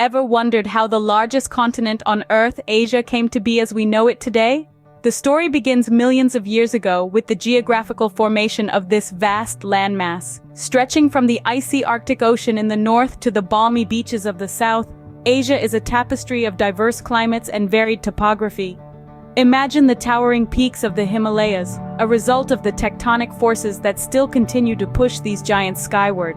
Ever wondered how the largest continent on Earth, Asia, came to be as we know it today? The story begins millions of years ago with the geographical formation of this vast landmass. Stretching from the icy Arctic Ocean in the north to the balmy beaches of the south, Asia is a tapestry of diverse climates and varied topography. Imagine the towering peaks of the Himalayas, a result of the tectonic forces that still continue to push these giants skyward.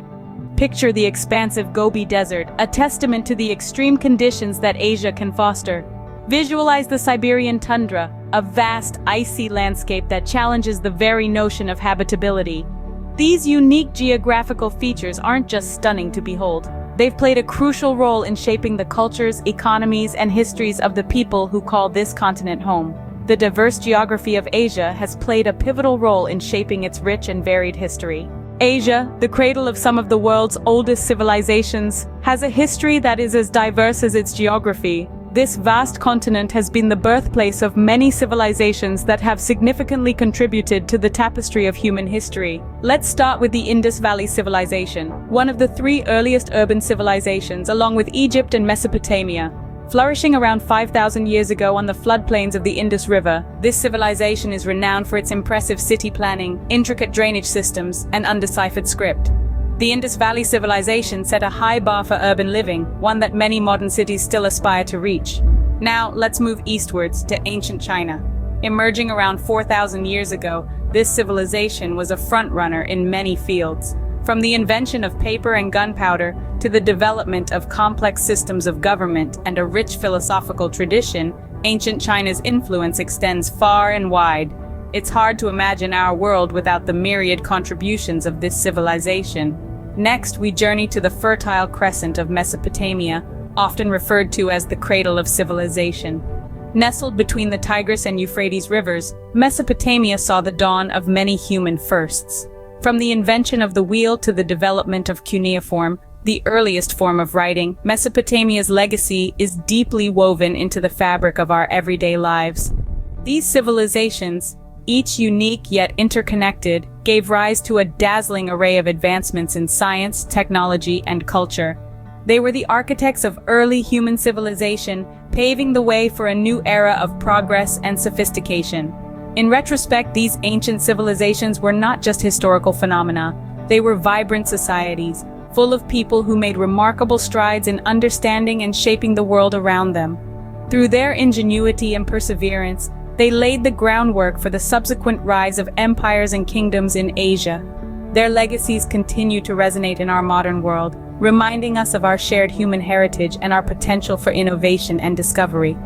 Picture the expansive Gobi Desert, a testament to the extreme conditions that Asia can foster. Visualize the Siberian tundra, a vast, icy landscape that challenges the very notion of habitability. These unique geographical features aren't just stunning to behold. They've played a crucial role in shaping the cultures, economies, and histories of the people who call this continent home. The diverse geography of Asia has played a pivotal role in shaping its rich and varied history. Asia, the cradle of some of the world's oldest civilizations, has a history that is as diverse as its geography. This vast continent has been the birthplace of many civilizations that have significantly contributed to the tapestry of human history. Let's start with the Indus Valley Civilization, one of the three earliest urban civilizations, along with Egypt and Mesopotamia. Flourishing around 5,000 years ago on the floodplains of the Indus River, this civilization is renowned for its impressive city planning, intricate drainage systems, and undeciphered script. The Indus Valley Civilization set a high bar for urban living, one that many modern cities still aspire to reach. Now, let's move eastwards to ancient China. Emerging around 4,000 years ago, this civilization was a frontrunner in many fields. From the invention of paper and gunpowder to the development of complex systems of government and a rich philosophical tradition, ancient China's influence extends far and wide. It's hard to imagine our world without the myriad contributions of this civilization. Next, we journey to the Fertile Crescent of Mesopotamia, often referred to as the cradle of civilization. Nestled between the Tigris and Euphrates rivers, Mesopotamia saw the dawn of many human firsts. From the invention of the wheel to the development of cuneiform, the earliest form of writing, Mesopotamia's legacy is deeply woven into the fabric of our everyday lives. These civilizations, each unique yet interconnected, gave rise to a dazzling array of advancements in science, technology, and culture. They were the architects of early human civilization, paving the way for a new era of progress and sophistication. In retrospect, these ancient civilizations were not just historical phenomena. They were vibrant societies, full of people who made remarkable strides in understanding and shaping the world around them. Through their ingenuity and perseverance, they laid the groundwork for the subsequent rise of empires and kingdoms in Asia. Their legacies continue to resonate in our modern world, reminding us of our shared human heritage and our potential for innovation and discovery.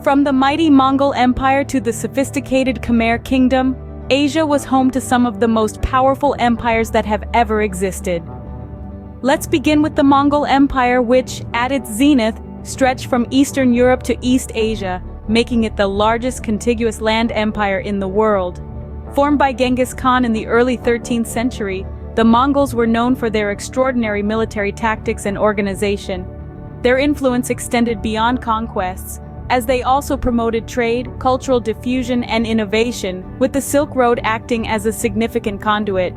From the mighty Mongol Empire to the sophisticated Khmer Kingdom, Asia was home to some of the most powerful empires that have ever existed. Let's begin with the Mongol Empire, which, at its zenith, stretched from Eastern Europe to East Asia, making it the largest contiguous land empire in the world. Formed by Genghis Khan in the early 13th century, the Mongols were known for their extraordinary military tactics and organization. Their influence extended beyond conquests, as they also promoted trade, cultural diffusion, and innovation, with the Silk Road acting as a significant conduit.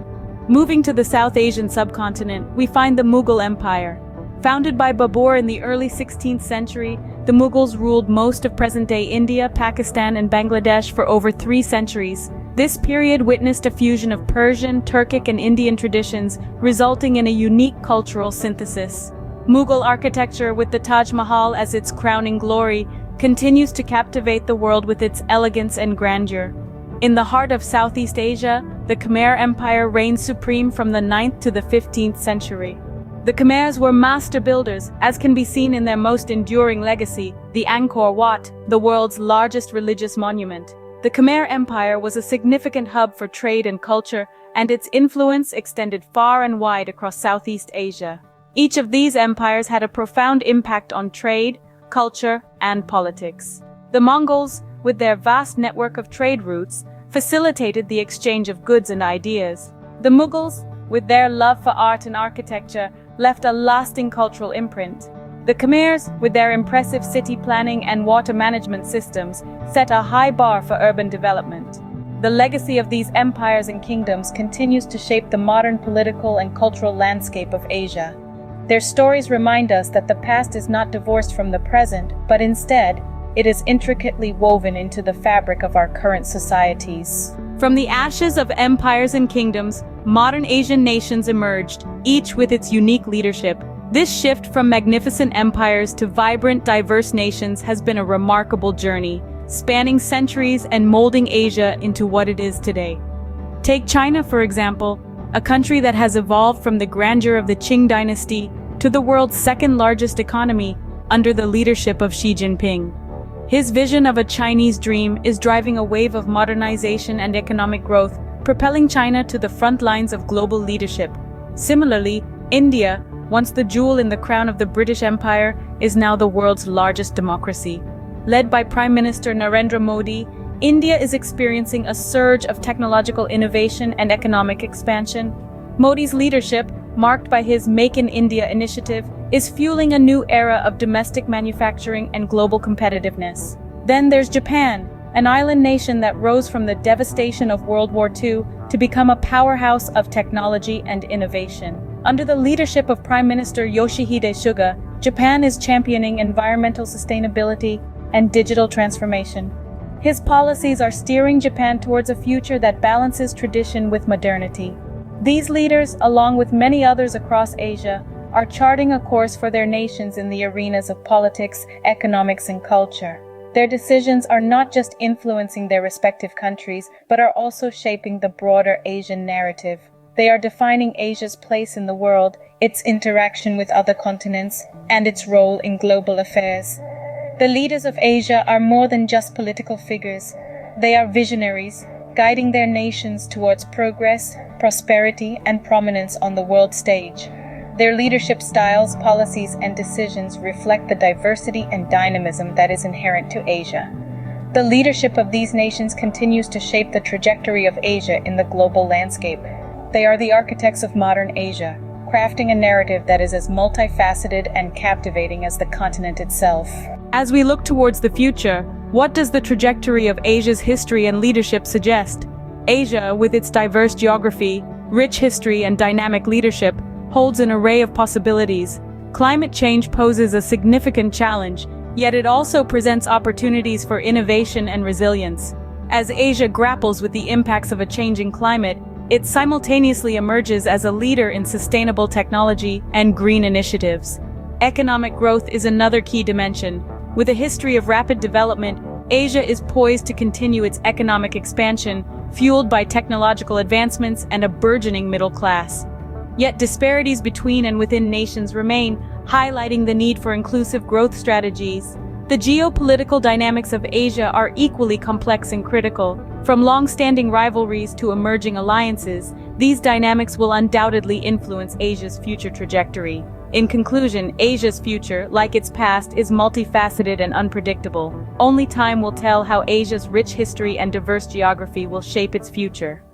Moving to the South Asian subcontinent, we find the Mughal Empire. Founded by Babur in the early 16th century, the Mughals ruled most of present-day India, Pakistan, and Bangladesh for over 3 centuries. This period witnessed a fusion of Persian, Turkic, and Indian traditions, resulting in a unique cultural synthesis. Mughal architecture, with the Taj Mahal as its crowning glory, continues to captivate the world with its elegance and grandeur. In the heart of Southeast Asia, the Khmer Empire reigned supreme from the 9th to the 15th century. The Khmers were master builders, as can be seen in their most enduring legacy, the Angkor Wat, the world's largest religious monument. The Khmer Empire was a significant hub for trade and culture, and its influence extended far and wide across Southeast Asia. Each of these empires had a profound impact on trade, culture, and politics. The Mongols, with their vast network of trade routes, facilitated the exchange of goods and ideas. The Mughals, with their love for art and architecture, left a lasting cultural imprint. The Khmers, with their impressive city planning and water management systems, set a high bar for urban development. The legacy of these empires and kingdoms continues to shape the modern political and cultural landscape of Asia. Their stories remind us that the past is not divorced from the present, but instead, it is intricately woven into the fabric of our current societies. From the ashes of empires and kingdoms, modern Asian nations emerged, each with its unique leadership. This shift from magnificent empires to vibrant, diverse nations has been a remarkable journey, spanning centuries and molding Asia into what it is today. Take China, for example, a country that has evolved from the grandeur of the Qing dynasty to the world's second-largest economy under the leadership of Xi Jinping. His vision of a Chinese dream is driving a wave of modernization and economic growth, propelling China to the front lines of global leadership. Similarly, India, once the jewel in the crown of the British Empire, is now the world's largest democracy. Led by Prime Minister Narendra Modi, India is experiencing a surge of technological innovation and economic expansion. Modi's leadership, marked by his Make in India initiative, is fueling a new era of domestic manufacturing and global competitiveness. Then there's Japan, an island nation that rose from the devastation of World War II to become a powerhouse of technology and innovation. Under the leadership of Prime Minister Yoshihide Suga, Japan is championing environmental sustainability and digital transformation. His policies are steering Japan towards a future that balances tradition with modernity. These leaders, along with many others across Asia, are charting a course for their nations in the arenas of politics, economics, and culture. Their decisions are not just influencing their respective countries, but are also shaping the broader Asian narrative. They are defining Asia's place in the world, its interaction with other continents, and its role in global affairs. The leaders of Asia are more than just political figures. They are visionaries, guiding their nations towards progress, prosperity, and prominence on the world stage. Their leadership styles, policies, and decisions reflect the diversity and dynamism that is inherent to Asia. The leadership of these nations continues to shape the trajectory of Asia in the global landscape. They are the architects of modern Asia, crafting a narrative that is as multifaceted and captivating as the continent itself. As we look towards the future, what does the trajectory of Asia's history and leadership suggest? Asia, with its diverse geography, rich history, and dynamic leadership, holds an array of possibilities. Climate change poses a significant challenge, yet it also presents opportunities for innovation and resilience. As Asia grapples with the impacts of a changing climate, it simultaneously emerges as a leader in sustainable technology and green initiatives. Economic growth is another key dimension. With a history of rapid development, Asia is poised to continue its economic expansion, fueled by technological advancements and a burgeoning middle class. Yet disparities between and within nations remain, highlighting the need for inclusive growth strategies. The geopolitical dynamics of Asia are equally complex and critical. From long-standing rivalries to emerging alliances, these dynamics will undoubtedly influence Asia's future trajectory. In conclusion, Asia's future, like its past, is multifaceted and unpredictable. Only time will tell how Asia's rich history and diverse geography will shape its future.